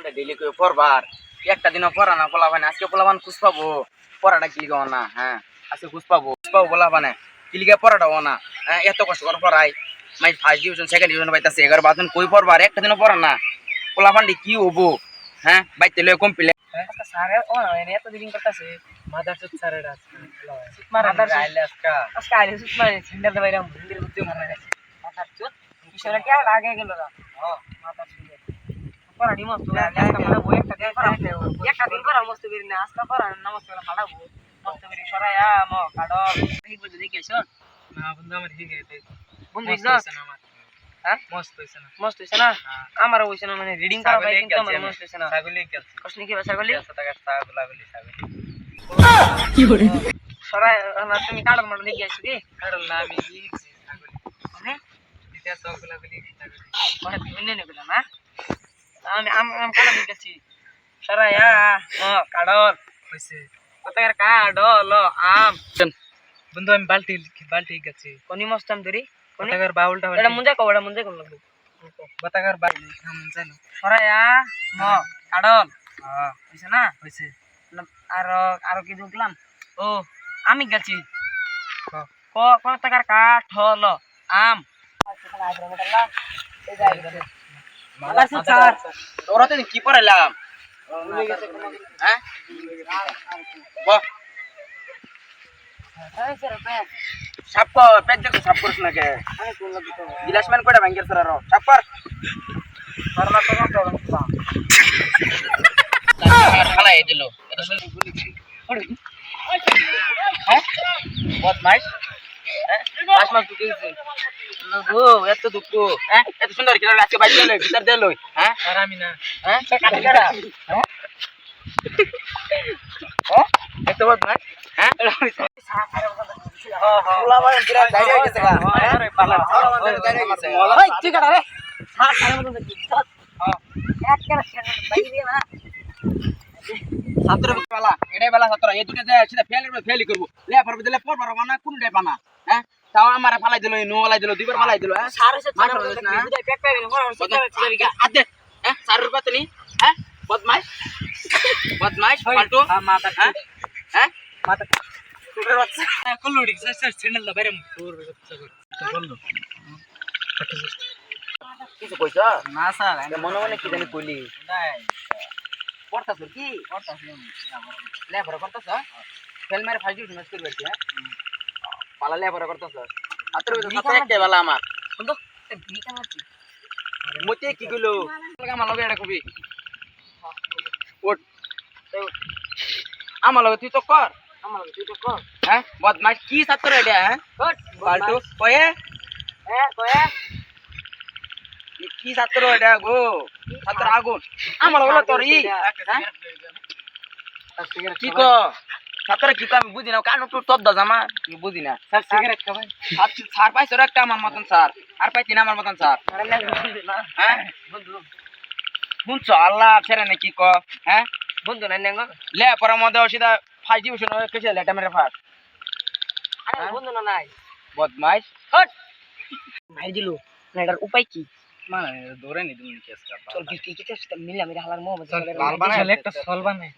পোলাপানটা daily করে পড়বার একটা দিনও পড়া না পোলাপান আজকে পোলাপান খুশ পাবো পড়াটা কি লিখা না হ্যাঁ আজকে খুশ পাবো পোলাপানে কি লিখে পড়াটাও না হ্যাঁ এত কষ্ট করে পড়াই my first division second division পাইতেছে 11 12 কই পড়বার একটা দিনও পড়া না পোলাপানটি কি হবো হ্যাঁ বাইতে লয়ে কমপ্লিট স্যারে ও এত দিন করতেছে মাদারচোদ স্যারের আজকে আজকে আইলে সুত মারে সিন্ডাল দে বাইরাম হিন্দির বুদ্ধি মারে মাদারচোদ কিশোর কে আগে গেল না মাদারচোদ পড়া নি মস্ত আজকে মানে বই একটা দিন করা মস্ত করি না আজকে পড়া না মস্ত করে ফাড়াবো মস্ত করি সরায়া ম কাডো ঠিক বুঝে দেখিছো না বন্ধু আমার ঠিক আছে বন্ধু ইজ্জত আমার হ্যাঁ মস্ত হইছে না আমারও হইছে না মানে রিডিং করা ভাই কিন্তু আমার মস্ত হইছে না ছাগলি গেছে কষ্ট কি ছাগলি 100 টাকা ছাগলি কি করে সরাই না তুমি কাডল মাডল লিখে আইছো কি কাডল না আমি লিখছি ছাগলি মানে দিতে সবগুলা লিখছি ছাগলি মানে বিভিন্ন নেগুলা না আমি কাডল লিখেছি সরাইয়া কাডল হইছে কতকার কাডল আম বন্ধু আমি বালতি গেছি কোনি মস্তাম ধরি কতকার বাউলটা এটা মুঞ্জা কো লাগবে কতকার বাউল না মুঞ্জা না সরাইয়া কাডল হইছে না হইছে আর কি দেখলাম ও আমি গেছি কতকার কাঠ হলো আম ওরা তো কি পড়াইলাম হ্যাঁ সাপ পেট দেখো সাপ করিস না কে গিলাস ম্যান কয়টা ভাঙ্গের স্যার আরো সাপ কর খালাই দিল এটা শুনে হ্যাঁ বদমাইশ হ্যাঁ মাস তুই গেছিস গো এত দুঃখ হ্যাঁ এত সুন্দর কি আজকে বাইরে দিল ভিতর দিল হ্যাঁ আর আমি না হ্যাঁ কাটি কাটা হ্যাঁ হ্যাঁ এত বদমাইশ হ্যাঁ পোলা মানে পুরা গাড়ি হয়ে গেছে গা আরে পালা পোলা মানে গাড়ি হয়ে গেছে ওই ঠিক আছে রে সাত সাড়ে মতো দেখি এক করে বাইরে না ছাত্র বেলা এটাই বেলা ছাত্র এই দুটো যায় সেটা ফেল করব লে পড়বে দিলে পড়বার না কোনটাই পানা হ্যাঁ তাও আমারে ফালাই দিল নো ফালাই দিল দুইবার ফালাই দিল হ্যাঁ সার হইছে না বুঝাই পেট পাইবে না আদে হ্যাঁ 4 রুপয়া তুমি হ্যাঁ বদমাইশ পাল্টু মাথা হ্যাঁ হ্যাঁ মাথা তোর বাচ্চা কল্লুড়ি স্যার চ্যানেল দা বাইরে তোর বাচ্চা বললো কিছু কইছ না স্যার মনে মনে কি জানি কইলি নাই পড়তাছ কি পড়তাছ লেবর করতাছ ফেল মেরে ফাইজ ইউজ করবে কি হ্যাঁ পালা লেবর করতাছ আতর সাথে একটা বালা আমার বন্ধু বিকা না মতে কি কইলো আমার লগে এটা কবি ওট আমার লগে তুই তো কর হ্যাঁ বদমাইশ কি ছাত্র এটা হ্যাঁ পাল্টু কয়ে হ্যাঁ কয়ে কি ছাত্র এটা গো ছাত্র আগুন আমার বলো তোর ই কি কো ছাত্র কি কো আমি বুঝি না কান তো তদ জামা কি বুঝি না স্যার সিগারেট খাবেন স্যার পাইছো একটা আমার মতন স্যার আর পাইতি না আমার মতন স্যার হ্যাঁ বন্ধু শুনছো আল্লাহ ছেড়ে না কি কো হ্যাঁ বন্ধু নাই নেঙ্গো লে পরে মধ্যে সিধা ফার্স্ট ডিভিশন কেছে লেটা মেরে ফার্স্ট আরে বন্ধু না নাই বদমাইশ হট ভাই দিলু না এটার উপায় কি মানে ধরে নি তুমি কেস কর চল কি চেষ্টা মিলা মেরে হালার মোহ চলে লাল বানাই একটা সল বানাই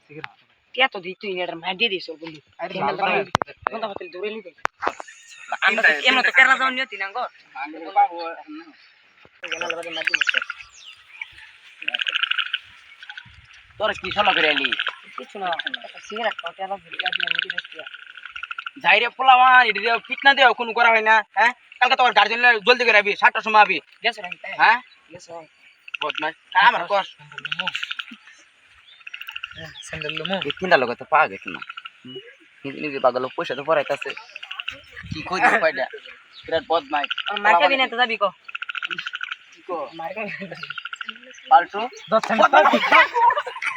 সিগারেট টিয়া তো দিই তুই এটার মার দিয়ে দিছ বন্ধু আরে লাল বানাই কোন কথা ধরে নি দে আমরা তো কেন তো কেরালা যাও নিয়তি না গো আমরা বাবু গেলাল বাদে মার দিছ তোর কি ছলা করে এলি কিছু না সিগারেট খাওয়া আবার ভিড়া দিয়ে নিতে দেখছি যাই রে পোলাওয়ান এডি দেও ফিটনা দেও কোন করা হয় না হ্যাঁ কালকে তোর গার্জেন জলদি করে আবি 7টার সময় আবি গেছ রে হ্যাঁ গেছ বদমাশ আমার কস স্যান্ডেল লমু এই তিনটা লোক তো পা গেছে না নিজে পাগল পয়সা তো পড়াইতাছে কি কই দিস কয়টা বিরাট বদমাশ মারকে বিনা তো যাবি কো কি কো মারকে পাল্টু 10 সেকেন্ড